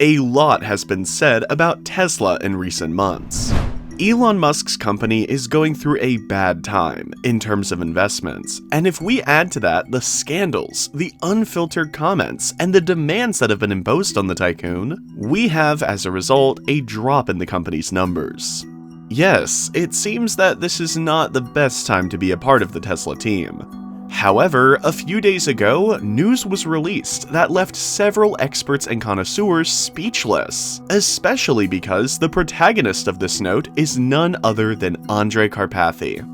A lot has been said about Tesla in recent months. Elon Musk's company is going through a bad time in terms of investments, and if we add to that the scandals, the unfiltered comments, and the demands that have been imposed on the tycoon, we have, as a result, a drop in the company's numbers. Yes, it seems that this is not the best time to be a part of the Tesla team. However, a few days ago, news was released that left several experts and connoisseurs speechless, especially because the protagonist of this note is none other than Andrej Karpathy,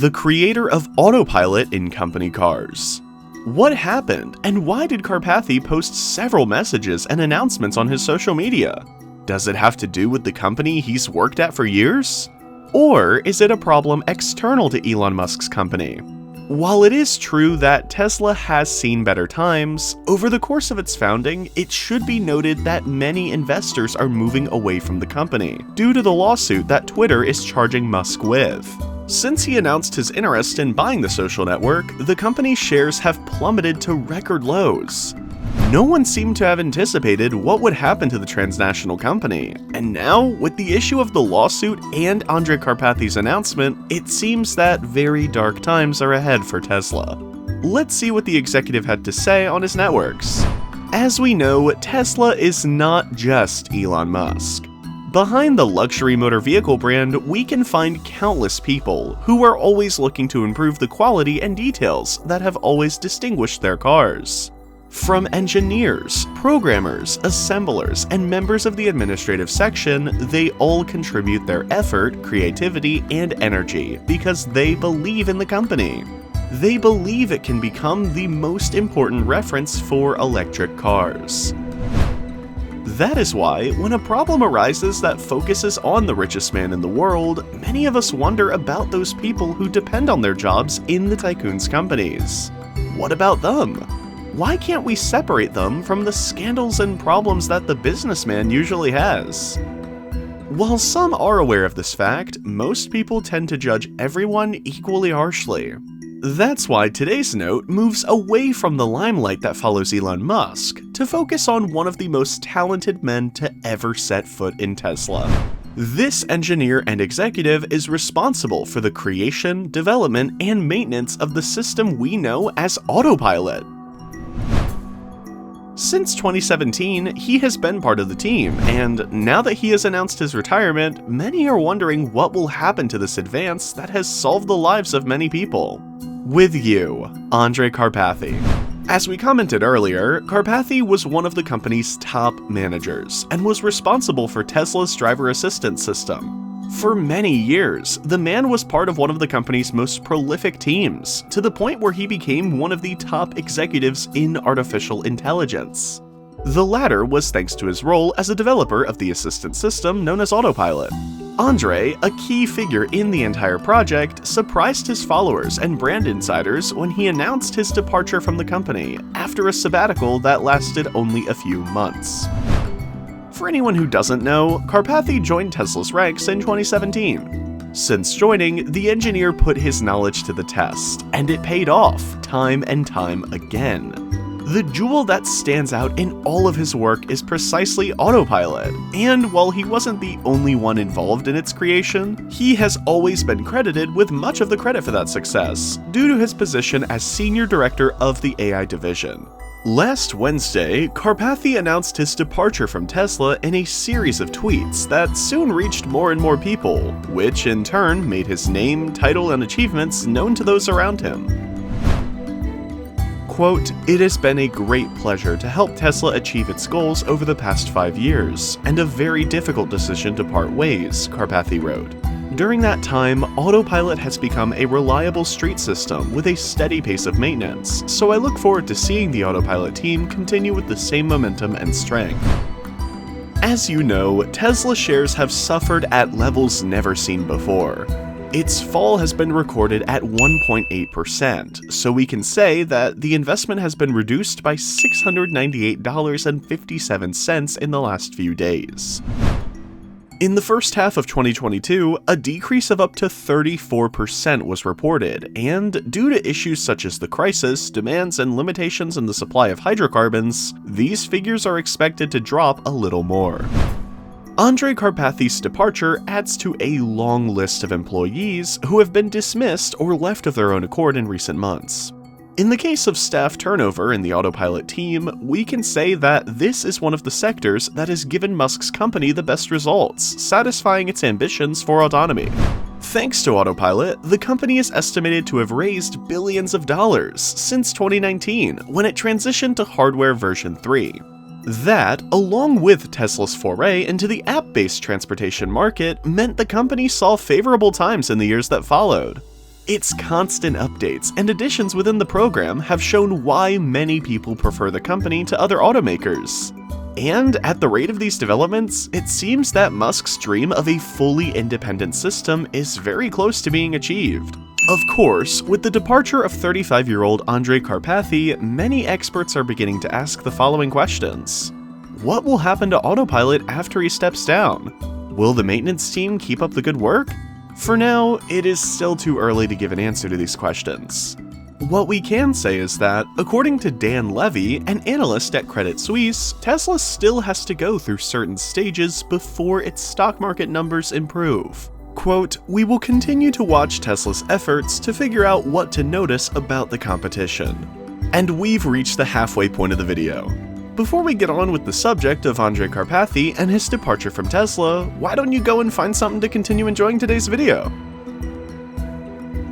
the creator of Autopilot in company cars. What happened, and why did Karpathy post several messages and announcements on his social media? Does it have to do with the company he's worked at for years? Or is it a problem external to Elon Musk's company? While it is true that Tesla has seen better times, over the course of its founding, it should be noted that many investors are moving away from the company, due to the lawsuit that Twitter is charging Musk with. Since he announced his interest in buying the social network, the company's shares have plummeted to record lows. No one seemed to have anticipated what would happen to the transnational company, and now, with the issue of the lawsuit and Andrej Karpathy's announcement, it seems that very dark times are ahead for Tesla. Let's see what the executive had to say on his networks. As we know, Tesla is not just Elon Musk. Behind the luxury motor vehicle brand, we can find countless people who are always looking to improve the quality and details that have always distinguished their cars. From engineers, programmers, assemblers, and members of the administrative section, they all contribute their effort, creativity, and energy because they believe in the company. They believe it can become the most important reference for electric cars. That is why, when a problem arises that focuses on the richest man in the world, many of us wonder about those people who depend on their jobs in the tycoon's companies. What about them? Why can't we separate them from the scandals and problems that the businessman usually has? While some are aware of this fact, most people tend to judge everyone equally harshly. That's why today's note moves away from the limelight that follows Elon Musk to focus on one of the most talented men to ever set foot in Tesla. This engineer and executive is responsible for the creation, development, and maintenance of the system we know as Autopilot. Since 2017, he has been part of the team, and now that he has announced his retirement, many are wondering what will happen to this advance that has solved the lives of many people. With you, Andrej Karpathy. As we commented earlier, Karpathy was one of the company's top managers, and was responsible for Tesla's driver assistance system. For many years, the man was part of one of the company's most prolific teams, to the point where he became one of the top executives in artificial intelligence. The latter was thanks to his role as a developer of the assistant system known as Autopilot. Andrej, a key figure in the entire project, surprised his followers and brand insiders when he announced his departure from the company after a sabbatical that lasted only a few months. For anyone who doesn't know, Karpathy joined Tesla's ranks in 2017. Since joining, the engineer put his knowledge to the test, and it paid off time and time again. The jewel that stands out in all of his work is precisely Autopilot, and while he wasn't the only one involved in its creation, he has always been credited with much of the credit for that success, due to his position as senior director of the AI division. Last Wednesday, Karpathy announced his departure from Tesla in a series of tweets that soon reached more and more people, which in turn made his name, title, and achievements known to those around him. Quote, "It has been a great pleasure to help Tesla achieve its goals over the past 5 years, and a very difficult decision to part ways," Karpathy wrote. During that time, Autopilot has become a reliable street system with a steady pace of maintenance, so I look forward to seeing the Autopilot team continue with the same momentum and strength. As you know, Tesla shares have suffered at levels never seen before. Its fall has been recorded at 1.8%, so we can say that the investment has been reduced by $698.57 in the last few days. In the first half of 2022, a decrease of up to 34% was reported, and due to issues such as the crisis, demands, and limitations in the supply of hydrocarbons, these figures are expected to drop a little more. Andrej Karpathy's departure adds to a long list of employees who have been dismissed or left of their own accord in recent months. In the case of staff turnover in the Autopilot team, we can say that this is one of the sectors that has given Musk's company the best results, satisfying its ambitions for autonomy. Thanks to Autopilot, the company is estimated to have raised billions of dollars since 2019, when it transitioned to hardware version 3. That, along with Tesla's foray into the app-based transportation market, meant the company saw favorable times in the years that followed. Its constant updates and additions within the program have shown why many people prefer the company to other automakers. And at the rate of these developments, it seems that Musk's dream of a fully independent system is very close to being achieved. Of course, with the departure of 35-year-old Andrej Karpathy, many experts are beginning to ask the following questions. What will happen to Autopilot after he steps down? Will the maintenance team keep up the good work? For now, it is still too early to give an answer to these questions. What we can say is that, according to Dan Levy, an analyst at Credit Suisse, Tesla still has to go through certain stages before its stock market numbers improve. Quote, "We will continue to watch Tesla's efforts to figure out what to notice about the competition." And we've reached the halfway point of the video. Before we get on with the subject of Andrej Karpathy and his departure from Tesla, why don't you go and find something to continue enjoying today's video?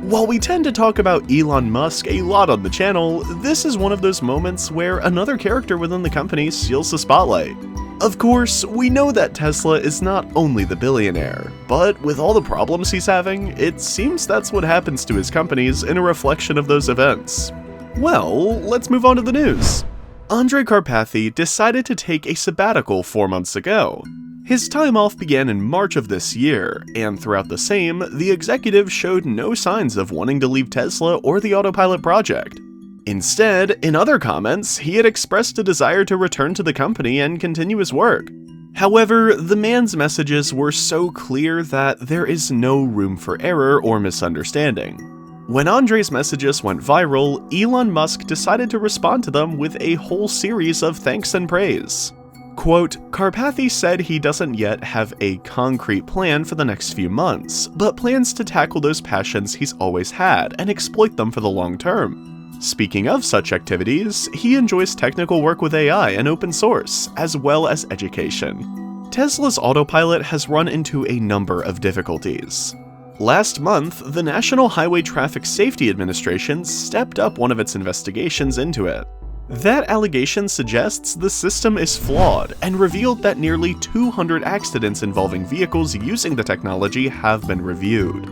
While we tend to talk about Elon Musk a lot on the channel, this is one of those moments where another character within the company steals the spotlight. Of course, we know that Tesla is not only the billionaire, but with all the problems he's having, it seems that's what happens to his companies in a reflection of those events. Well, let's move on to the news. Andrej Karpathy decided to take a sabbatical 4 months ago. His time off began in March of this year, and throughout the same, the executive showed no signs of wanting to leave Tesla or the Autopilot project. Instead, in other comments, he had expressed a desire to return to the company and continue his work. However, the man's messages were so clear that there is no room for error or misunderstanding. When Andrej's messages went viral, Elon Musk decided to respond to them with a whole series of thanks and praise. Quote, "Karpathy said he doesn't yet have a concrete plan for the next few months, but plans to tackle those passions he's always had and exploit them for the long term. Speaking of such activities, he enjoys technical work with AI and open source, as well as education. Tesla's Autopilot has run into a number of difficulties. Last month, the National Highway Traffic Safety Administration stepped up one of its investigations into it. That allegation suggests the system is flawed and revealed that nearly 200 accidents involving vehicles using the technology have been reviewed.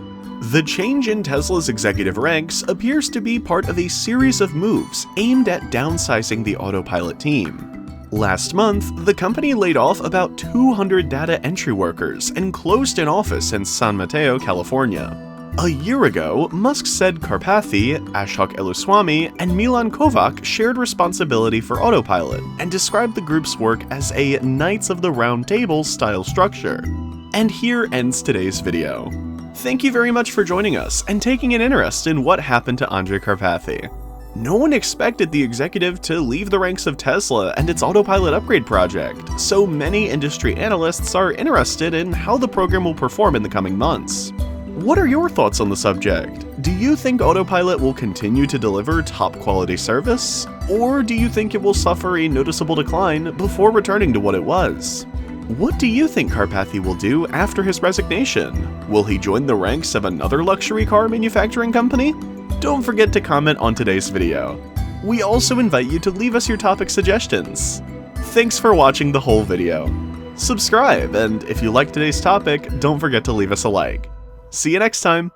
The change in Tesla's executive ranks appears to be part of a series of moves aimed at downsizing the Autopilot team. Last month, the company laid off about 200 data entry workers and closed an office in San Mateo, California. A year ago, Musk said Karpathy, Ashok Eluswamy, and Milan Kovac shared responsibility for Autopilot and described the group's work as a Knights of the Round Table style structure. And here ends today's video. Thank you very much for joining us and taking an interest in what happened to Andrej Karpathy. No one expected the executive to leave the ranks of Tesla and its Autopilot upgrade project, so many industry analysts are interested in how the program will perform in the coming months. What are your thoughts on the subject? Do you think Autopilot will continue to deliver top quality service? Or do you think it will suffer a noticeable decline before returning to what it was? What do you think Karpathy will do after his resignation? Will he join the ranks of another luxury car manufacturing company? Don't forget to comment on today's video. We also invite you to leave us your topic suggestions. Thanks for watching the whole video. Subscribe, and if you liked today's topic, don't forget to leave us a like. See you next time!